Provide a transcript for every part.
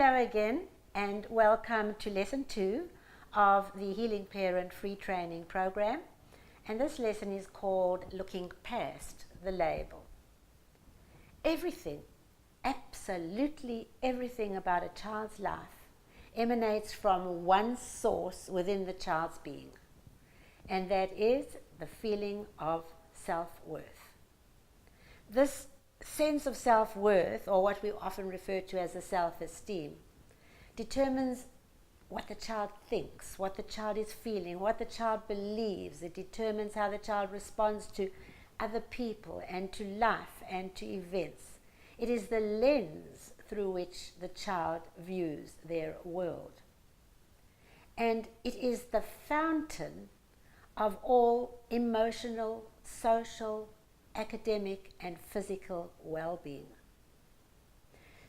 Hello again, and welcome to lesson 2 of the Healing Parent Free Training Program. And this lesson is called Looking Past the Label. Everything, absolutely everything about a child's life emanates from one source within the child's being, and that is the feeling of self-worth. This sense of self-worth, or what we often refer to as the self-esteem, determines what the child thinks, what the child is feeling, what the child believes. It determines how the child responds to other people and to life and to events. It is the lens through which the child views their world. And it is the fountain of all emotional, social, academic and physical well-being.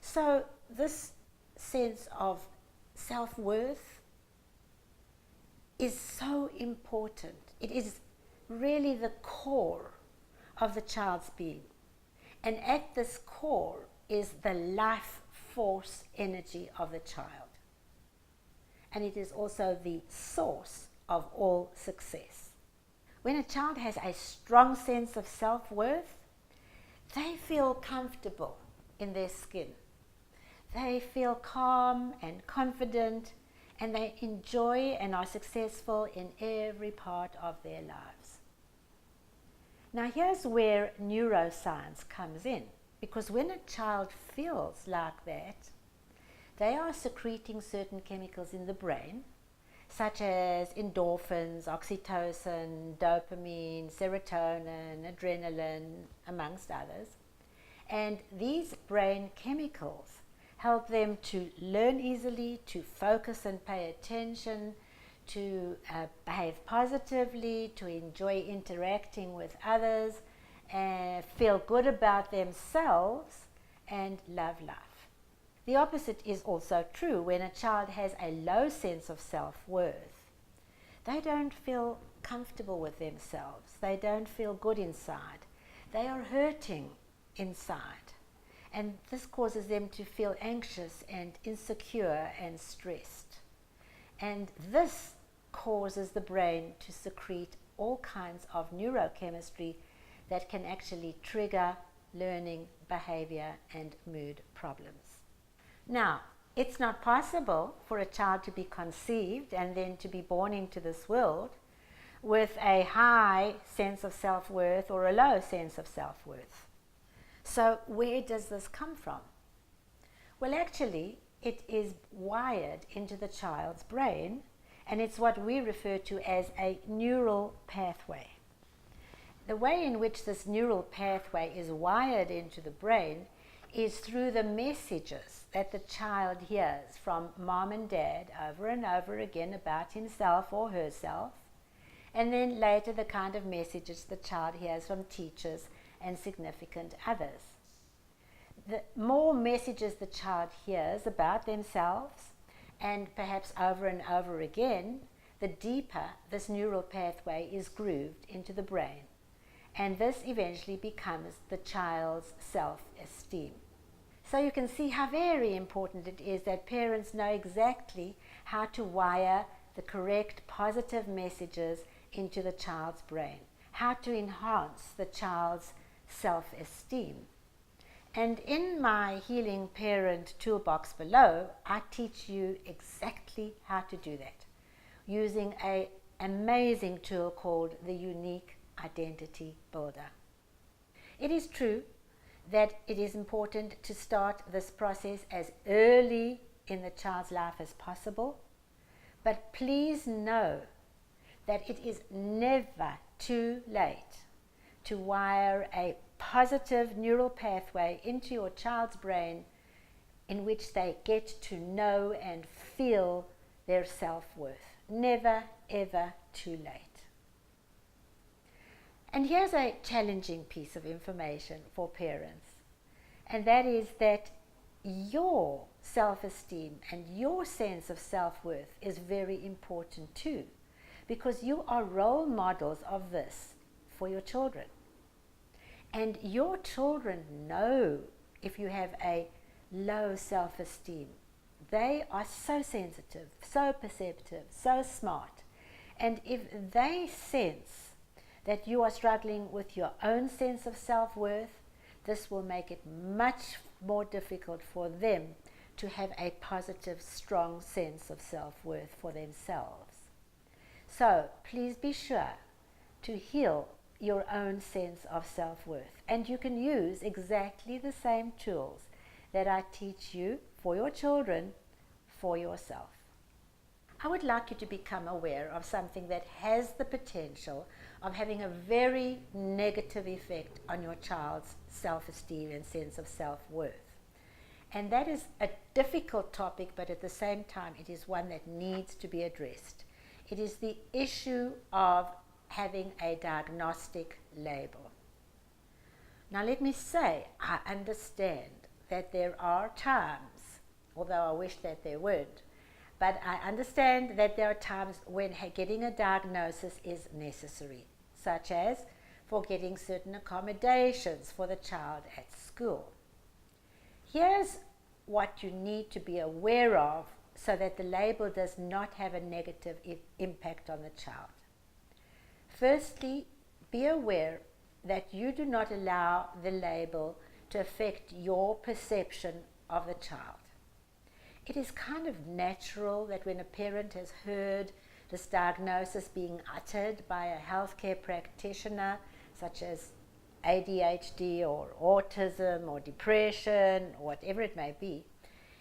So this sense of self-worth is so important. It is really the core of the child's being. And at this core is the life force energy of the child. And it is also the source of all success. When a child has a strong sense of self-worth, they feel comfortable in their skin. They feel calm and confident, and they enjoy and are successful in every part of their lives. Now here's where neuroscience comes in, because when a child feels like that, they are secreting certain chemicals in the brain, such as endorphins, oxytocin, dopamine, serotonin, adrenaline, amongst others. And these brain chemicals help them to learn easily, to focus and pay attention, to behave positively, to enjoy interacting with others, feel good about themselves, and love life. The opposite is also true when a child has a low sense of self-worth. They don't feel comfortable with themselves. They don't feel good inside. They are hurting inside. And this causes them to feel anxious and insecure and stressed. And this causes the brain to secrete all kinds of neurochemistry that can actually trigger learning, behavior, and mood problems. Now, it's not possible for a child to be conceived and then to be born into this world with a high sense of self-worth or a low sense of self-worth. So where does this come from? Well, actually, it is wired into the child's brain, and it's what we refer to as a neural pathway. The way in which this neural pathway is wired into the brain is through the messages that the child hears from mom and dad over and over again about himself or herself, and then later the kind of messages the child hears from teachers and significant others. The more messages the child hears about themselves, and perhaps over and over again, the deeper this neural pathway is grooved into the brain. And this eventually becomes the child's self-esteem. So you can see how very important it is that parents know exactly how to wire the correct positive messages into the child's brain, how to enhance the child's self-esteem. And in my Healing Parent toolbox below, I teach you exactly how to do that using an amazing tool called the Unique Identity Builder. It is true that it is important to start this process as early in the child's life as possible, but please know that it is never too late to wire a positive neural pathway into your child's brain in which they get to know and feel their self-worth. Never, ever too late. And here's a challenging piece of information for parents, and that is that your self-esteem and your sense of self-worth is very important too, because you are role models of this for your children. And your children know if you have a low self-esteem they are so sensitive, so perceptive, so smart. And if they sense that you are struggling with your own sense of self-worth, this will make it much more difficult for them to have a positive, strong sense of self-worth for themselves. So please be sure to heal your own sense of self-worth. And you can use exactly the same tools that I teach you for your children, for yourself. I would like you to become aware of something that has the potential of having a very negative effect on your child's self-esteem and sense of self-worth. And that is a difficult topic, but at the same time, it is one that needs to be addressed. It is the issue of having a diagnostic label. Now, let me say, I understand that there are times, although I wish that there weren't, but I understand that there are times when getting a diagnosis is necessary, such as for getting certain accommodations for the child at school. Here's what you need to be aware of so that the label does not have a negative impact on the child. Firstly, be aware that you do not allow the label to affect your perception of the child. It is kind of natural that when a parent has heard this diagnosis being uttered by a healthcare practitioner, such as ADHD or autism or depression or whatever it may be,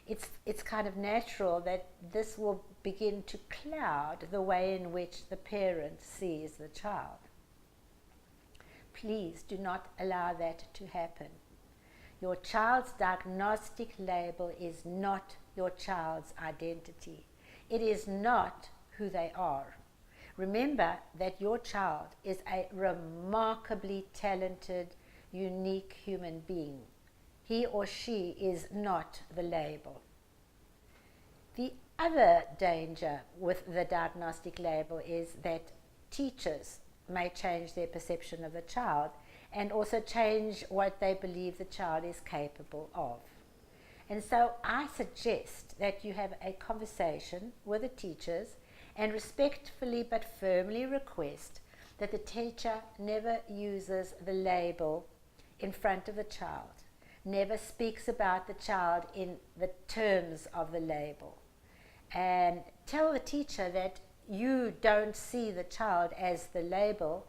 it's kind of natural that this will begin to cloud the way in which the parent sees the child. Please do not allow that to happen. Your child's diagnostic label is not your child's identity. It is not who they are. Remember that your child is a remarkably talented, unique human being. He or she is not the label. The other danger with the diagnostic label is that teachers may change their perception of the child and also change what they believe the child is capable of. And so I suggest that you have a conversation with the teachers and respectfully but firmly request that the teacher never uses the label in front of the child, never speaks about the child in the terms of the label, and tell the teacher that you don't see the child as the label.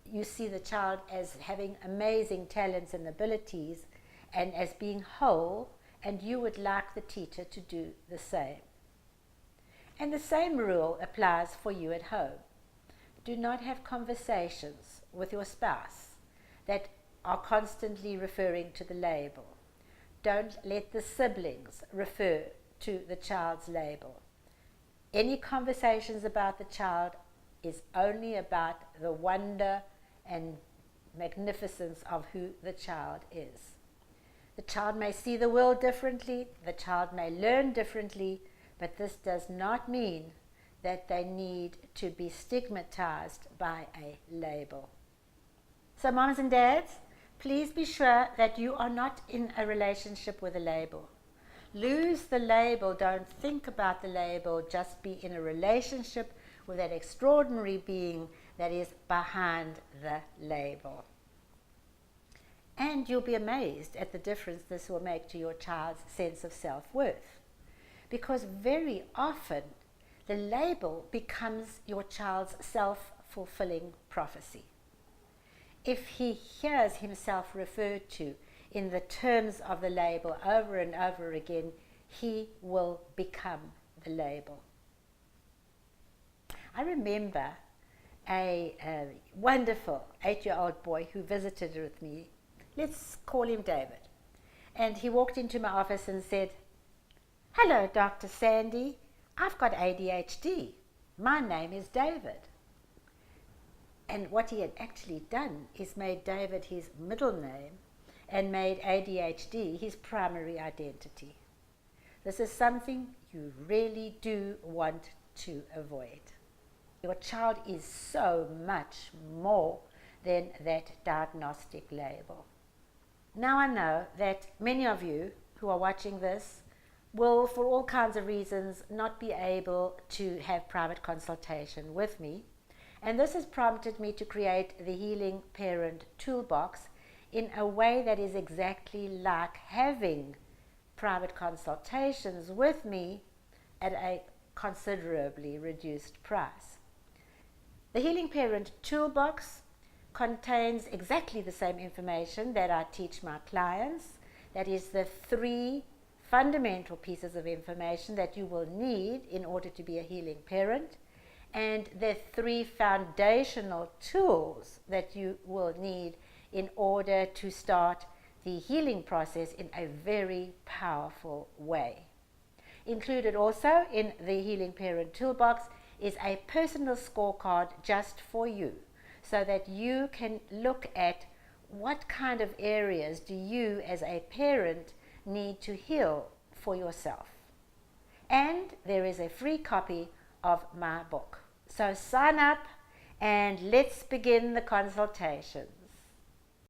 You see the child as having amazing talents and abilities and as being whole, and you would like the teacher to do the same. And the same rule applies for you at home. Do not have conversations with your spouse that are constantly referring to the label. Don't let the siblings refer to the child's label. Any conversations about the child is only about the wonder and magnificence of who the child is. The child may see the world differently, the child may learn differently, but this does not mean that they need to be stigmatized by a label. So moms and dads, please be sure that you are not in a relationship with a label. Lose the label, don't think about the label, just be in a relationship with that extraordinary being that is behind the label. And you'll be amazed at the difference this will make to your child's sense of self-worth. Because very often, the label becomes your child's self-fulfilling prophecy. If he hears himself referred to in the terms of the label over and over again, he will become the label. I remember a wonderful 8-year-old boy who visited with me. Let's call him David. And he walked into my office and said, "Hello, Dr. Sandy. I've got ADHD. My name is David." And what he had actually done is made David his middle name and made ADHD his primary identity. This is something you really do want to avoid. Your child is so much more than that diagnostic label. Now I know that many of you who are watching this will, for all kinds of reasons, not be able to have private consultation with me. And this has prompted me to create the Healing Parent Toolbox in a way that is exactly like having private consultations with me at a considerably reduced price. The Healing Parent Toolbox contains exactly the same information that I teach my clients. That is the 3 fundamental pieces of information that you will need in order to be a healing parent, and the 3 foundational tools that you will need in order to start the healing process in a very powerful way. Included also in the Healing Parent Toolbox is a personal scorecard just for you, so that you can look at what kind of areas do you as a parent need to heal for yourself. And there is a free copy of my book. So sign up and let's begin the consultation.